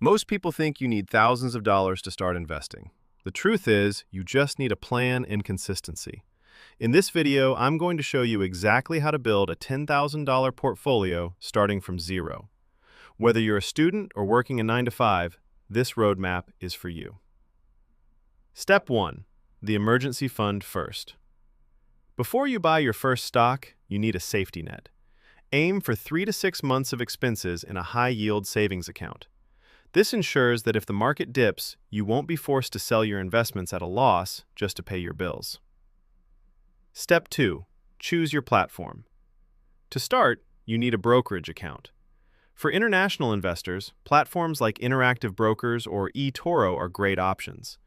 Most people think you need thousands of dollars to start investing. The truth is, you just need a plan and consistency. In this video, I'm going to show you exactly how to build a $10,000 portfolio starting from zero. Whether you're a student or working a 9-to-5, this roadmap is for you. Step 1. The emergency fund first. Before you buy your first stock, you need a safety net. Aim for 3 to 6 months of expenses in a high-yield savings account. This ensures that if the market dips, you won't be forced to sell your investments at a loss just to pay your bills. Step 2. Choose your platform. To start, you need a brokerage account. For international investors, platforms like Interactive Brokers or eToro are great options.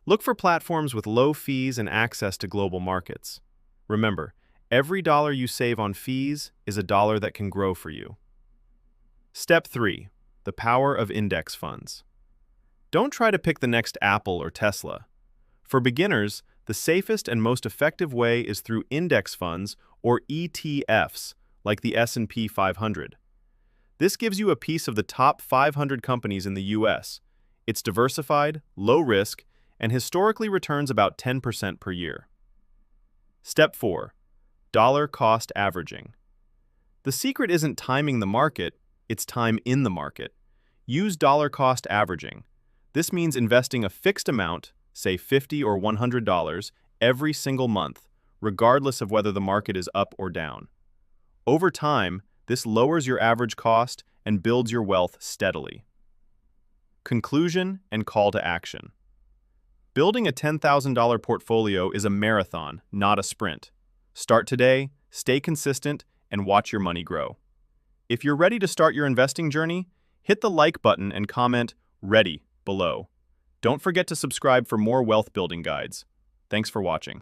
Look for platforms with low fees and access to global markets. Remember, every dollar you save on fees is a dollar that can grow for you. Step 3. The power of index funds. Don't try to pick the next Apple or Tesla. For beginners, the safest and most effective way is through index funds or ETFs, like the S&P 500. This gives you a piece of the top 500 companies in the US. It's diversified, low risk, and historically returns about 10% per year. Step 4. Dollar cost averaging. The secret isn't timing the market, it's time in the market. Use dollar cost averaging. This means investing a fixed amount, say $50 or $100, every single month, regardless of whether the market is up or down. Over time, this lowers your average cost and builds your wealth steadily. Conclusion and call to action. Building a $10,000 portfolio is a marathon, not a sprint. Start today, stay consistent, and watch your money grow. If you're ready to start your investing journey, hit the like button and comment "Ready" below. Don't forget to subscribe for more wealth building guides. Thanks for watching.